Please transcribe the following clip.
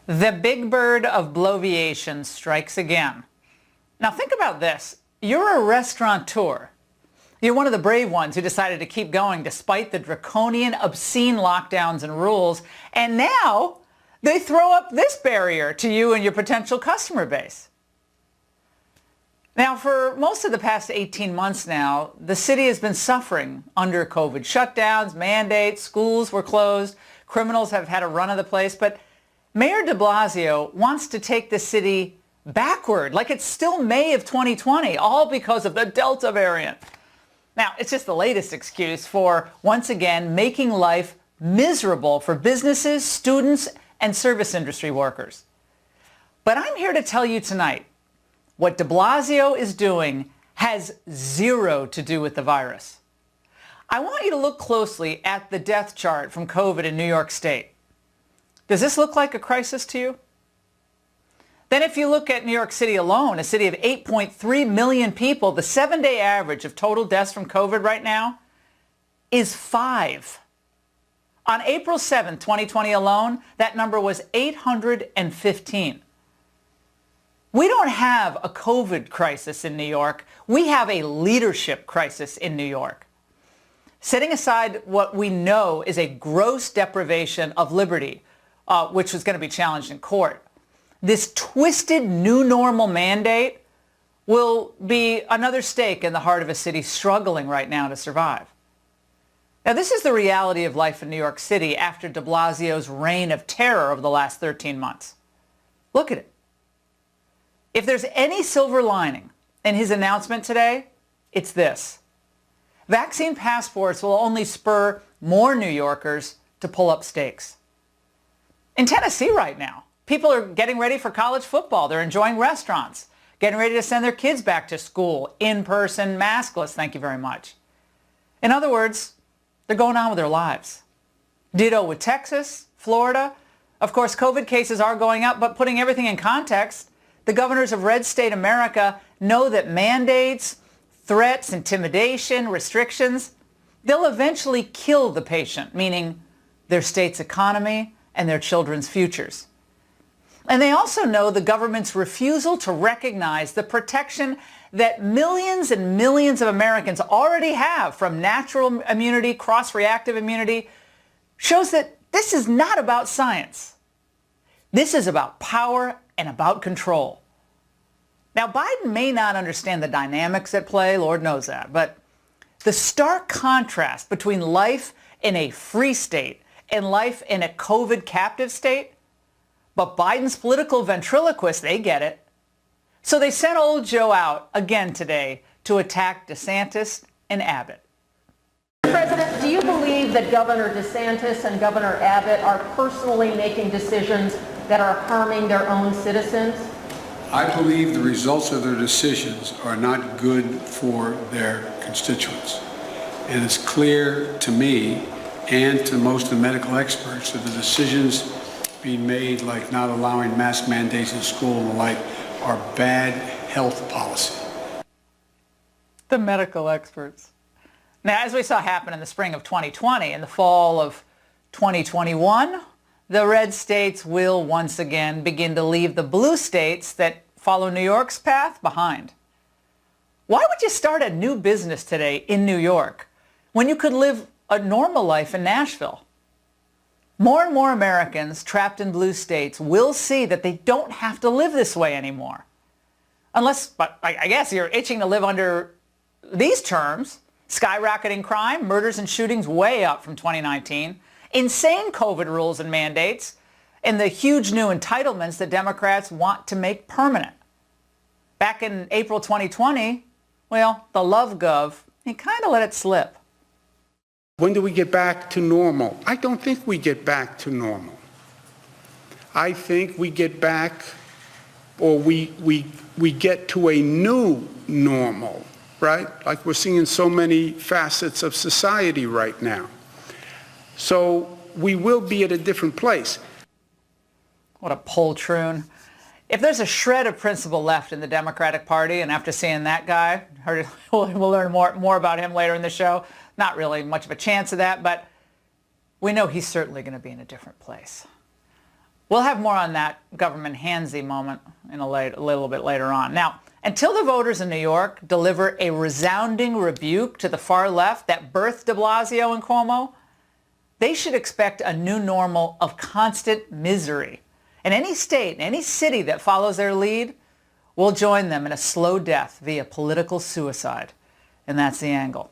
The big bird of bloviation strikes again. Now think about this. You're a restaurateur. You're one of the brave ones who decided to keep going despite the draconian, obscene lockdowns and rules. And now they throw up this barrier to you and your potential customer base. Now, for most of the past 18 months now, the city has been suffering under COVID shutdowns, mandates, schools were closed, criminals have had a run of the place, but Mayor de Blasio wants to take the city backward, like it's still May of 2020, all because of the Delta variant. Now, it's just the latest excuse for, once again, making life miserable for businesses, students, and service industry workers. But I'm here to tell you tonight, what de Blasio is doing has zero to do with the virus. I want you to look closely at the death chart from COVID in New York State. Does this look like a crisis to you? Then if you look at New York City alone, a city of 8.3 million people, the 7-day average of total deaths from COVID right now is 5. On April 7th, 2020 alone, that number was 815. We don't have a COVID crisis in New York. We have a leadership crisis in New York. Setting aside what we know is a gross deprivation of liberty, which was going to be challenged in court, this twisted new normal mandate will be another stake in the heart of a city struggling right now to survive. Now, this is the reality of life in New York City after de Blasio's reign of terror over the last 13 months. Look at it. If there's any silver lining in his announcement today, it's this. Vaccine passports will only spur more New Yorkers to pull up stakes. In Tennessee right now, people are getting ready for college football. They're enjoying restaurants, getting ready to send their kids back to school, in person, maskless, thank you very much. In other words, they're going on with their lives. Ditto with Texas, Florida. Of course, COVID cases are going up, but putting everything in context, the governors of red state America know that mandates, threats, intimidation, restrictions, they'll eventually kill the patient, meaning their state's economy and their children's futures. And they also know the government's refusal to recognize the protection that millions and millions of Americans already have from natural immunity, cross-reactive immunity, shows that this is not about science. This is about power and about control. Now, Biden may not understand the dynamics at play, Lord knows that, but the stark contrast between life in a free state and life in a COVID captive state, but Biden's political ventriloquists, they get it. So they sent old Joe out again today to attack DeSantis and Abbott. President, do you believe that Governor DeSantis and Governor Abbott are personally making decisions that are harming their own citizens? I believe the results of their decisions are not good for their constituents. And it's clear to me and to most of the medical experts that the decisions being made, like not allowing mask mandates in school and the like, are bad health policy. The medical experts. Now, as we saw happen in the spring of 2020 and the fall of 2021, the red states will once again begin to leave the blue states that follow New York's path behind. Why would you start a new business today in New York when you could live a normal life in Nashville? More and more Americans trapped in blue states will see that they don't have to live this way anymore. Unless, but I guess you're itching to live under these terms: skyrocketing crime, murders and shootings way up from 2019, insane COVID rules and mandates, and the huge new entitlements that Democrats want to make permanent. Back in April 2020, well, the love gov, he kind of let it slip. When do we get back to normal? I don't think we get back to normal. I think we get back, or we get to a new normal, right? Like we're seeing in so many facets of society right now. So we will be at a different place. What a poltroon. If there's a shred of principle left in the Democratic Party, and after seeing that guy, we'll learn more about him later in the show. Not really much of a chance of that, but we know he's certainly going to be in a different place. We'll have more on that government handsy moment in a little bit later on. Now, until the voters in New York deliver a resounding rebuke to the far left that birthed de Blasio and Cuomo, they should expect a new normal of constant misery. And any state, any city that follows their lead will join them in a slow death via political suicide. And that's The Angle.